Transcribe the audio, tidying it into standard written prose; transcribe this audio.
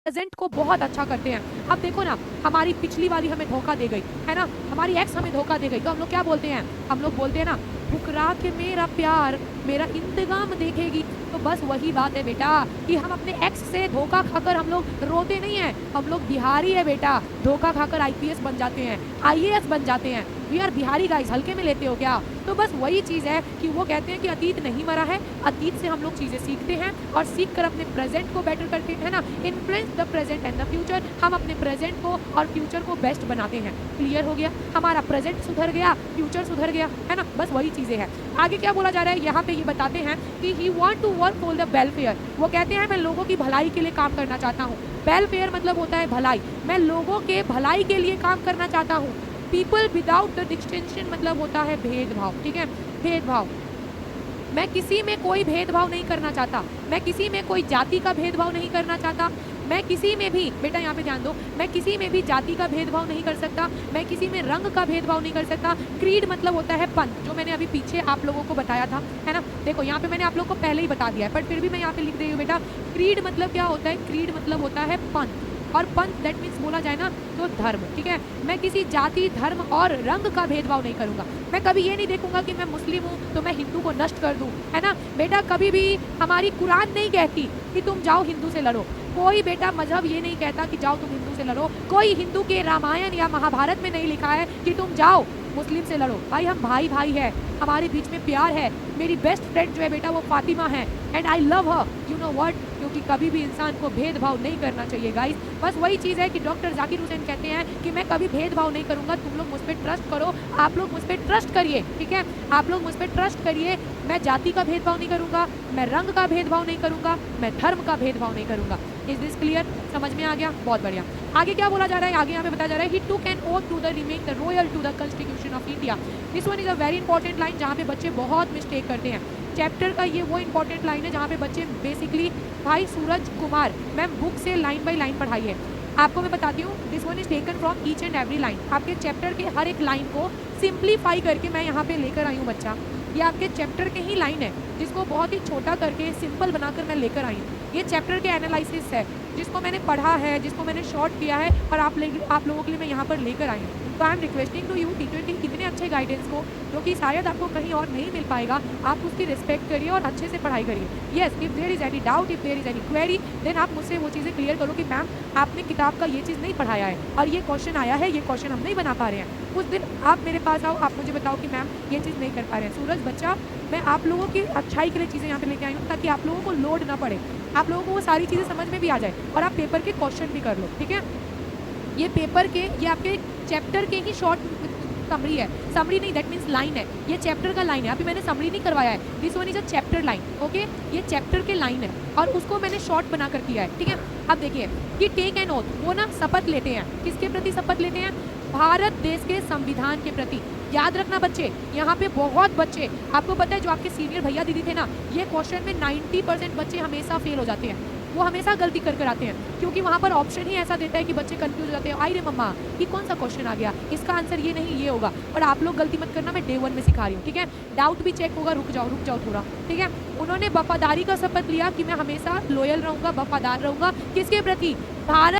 Present को बहुत अच्छा करते हैं। अब देखो ना, हमारी पिछली वाली हमें धोखा दे गई है ना, हमारी एक्स हमें धोखा दे गई, तो हम लोग क्या बोलते हैं, हम लोग बोलते हैं ना, ठुकरा के मेरा प्यार मेरा इंतकाम देखेगी। तो बस वही बात है बेटा कि हम अपने एक्स से धोखा खाकर हम लोग रोते नहीं हैं, हम लोग बिहारी है बेटा, धोखा खाकर आईपीएस बन जाते हैं, आईएएस बन जाते हैं। वी आर बिहारी गाइस, हल्के में लेते हो क्या? तो बस वही चीज़ है कि वो कहते हैं कि अतीत नहीं मरा है, अतीत से हम लोग चीज़ें सीखते हैं और सीख कर अपने प्रेजेंट को बेटर करते हैं ना। Influence the present and the future, हम अपने प्रेजेंट को और फ्यूचर को बेस्ट बनाते हैं। क्लियर हो गया? हमारा प्रेजेंट सुधर गया, फ्यूचर सुधर गया, है ना। बस वही चीज़ें हैं। आगे क्या बोला जा रहा है, यहाँ पे ये बताते हैं कि he want to work for the welfare. वो कहते हैं मैं लोगों की भलाई के लिए काम करना चाहता हूँ। वेलफेयर मतलब होता है भलाई, मैं लोगों के भलाई के लिए काम करना चाहता हूँ। पीपल विदाउट द डिस्टिंक्शन मतलब होता है भेदभाव, ठीक है, भेदभाव। मैं किसी में कोई भेदभाव नहीं करना चाहता, मैं किसी में कोई जाति का भेदभाव नहीं करना चाहता, मैं किसी में भी, बेटा यहाँ पे ध्यान दो, मैं किसी में भी जाति का भेदभाव नहीं कर सकता, मैं किसी में रंग का भेदभाव नहीं कर सकता। क्रीड मतलब होता है पंथ, जो मैंने अभी पीछे आप लोगों को बताया था, है ना। देखो यहाँ पे मैंने आप लोगों को पहले ही बता दिया है, बट फिर भी मैं यहाँ पे लिख रही हूँ बेटा। क्रीड मतलब क्या होता है, क्रीड मतलब होता है पंथ, और पंथ दैट मीन्स बोला जाए ना तो धर्म, ठीक है। मैं किसी जाति, धर्म और रंग का भेदभाव नहीं करूंगा। मैं कभी ये नहीं देखूंगा कि मैं मुस्लिम हूँ तो मैं हिंदू को नष्ट कर दूं, है ना बेटा। कभी भी हमारी कुरान नहीं कहती कि तुम जाओ हिंदू से लड़ो, कोई बेटा मजहब ये नहीं कहता कि जाओ तुम हिंदू से लड़ो, कोई हिंदू के रामायण या महाभारत में नहीं लिखा है कि तुम जाओ मुस्लिम से लड़ो। भाई हम भाई भाई है, हमारे बीच में प्यार है। मेरी बेस्ट फ्रेंड जो है बेटा वो फातिमा है, and I love her, you know what, क्योंकि कभी भी इंसान को भेदभाव नहीं करना चाहिए गाइस। बस वही चीज़ है कि डॉक्टर जाकिर हुसैन कहते हैं कि मैं कभी भेदभाव नहीं करूंगा, तुम लोग मुझ पर ट्रस्ट करो, आप लोग मुझ पर ट्रस्ट करिए, ठीक है, आप लोग मुझ पर ट्रस्ट करिए। मैं जाति का भेदभाव नहीं करूंगा, मैं रंग का भेदभाव नहीं करूंगा, मैं धर्म का भेदभाव नहीं करूंगा। Is this clear? समझ में आ गया? बहुत बढ़िया। आगे क्या बोला जा रहा है, आगे यहाँ पे बताया जा रहा है he took an oath to the remain the royal to the constitution of India. This one is a very important line जहाँ पे बच्चे बहुत मिस्टेक करते हैं। चैप्टर का ये वो इंपॉर्टेंट लाइन है जहाँ पे बच्चे बेसिकली, भाई सूरज कुमार मैम बुक से लाइन बाय लाइन पढ़ाई है, आपको मैं बताती हूँ। This one is taken from each and every line, आपके चैप्टर के हर एक लाइन को सिंप्लीफाई करके मैं यहाँ पे लेकर आई हूँ बच्चा। ये आपके चैप्टर के ही लाइन है जिसको बहुत ही छोटा करके सिंपल बनाकर मैं लेकर आई हूँ। ये चैप्टर के एनालिसिस है जिसको मैंने पढ़ा है, जिसको मैंने शॉर्ट किया है, और आप लोगों के लिए मैं यहाँ पर लेकर आई हूँ। तो I am requesting to you T20 इतने अच्छे गाइडेंस को जो कि शायद आपको कहीं और नहीं मिल पाएगा, आप उसकी रिस्पेक्ट करिए और अच्छे से पढ़ाई करिए। Yes, if there is any doubt, if there is any query, then आप मुझसे वो चीज़ें क्लियर करो कि मैम आपने किताब का ये चीज़ नहीं पढ़ाया है और ये क्वेश्चन आया है, ये क्वेश्चन हम नहीं बना पा रहे हैं। उस दिन आप मेरे पास आओ, आप मुझे बताओ कि मैम ये चीज़ नहीं कर पा रहे हैं। सूरज बच्चा, मैं आप लोगों की अच्छाई के लिए चीज़ें यहाँ पे लेके आई हूँ ताकि आप लोगों को लोड ना पड़े, आप लोगों को वो सारी चीज़ें समझ में भी आ जाए और आप पेपर के क्वेश्चन भी कर लो, ठीक है। ये पेपर के, ये आपके चैप्टर के ही शॉर्ट समरी है, समरी नहीं, दैट मीन्स लाइन है, ये चैप्टर का लाइन है। अभी मैंने समरी नहीं करवाया है, this one is a chapter line, okay. ये चैप्टर के लाइन है और उसको मैंने शॉर्ट बना कर किया है, ठीक है। अब देखिए कि टेक एन ओथ, वो ना शपथ लेते हैं, किसके प्रति शपथ लेते हैं? भारत देश के संविधान के प्रति। याद रखना बच्चे, यहाँ पे बहुत बच्चे, आपको पता है जो आपके सीनियर भैया दीदी थे ना, ये क्वेश्चन में 90% बच्चे हमेशा फेल हो जाते हैं, वो हमेशा गलती कर कर आते हैं, क्योंकि वहाँ पर ऑप्शन ही ऐसा देता है कि बच्चे कंफ्यूज हो जाते हैं। आई रे मम्मा, ये कौन सा क्वेश्चन आ गया, इसका आंसर ये नहीं ये होगा। और आप लोग गलती मत करना, मैं डे 1 में सिखा रही हूँ, ठीक है। डाउट भी चेक होगा, रुक जाओ थोड़ा, ठीक है। उन्होंने वफादारी का शपथ लिया कि मैं हमेशा लॉयल रहूंगा, वफादार रहूंगा, किसके प्रति? भारत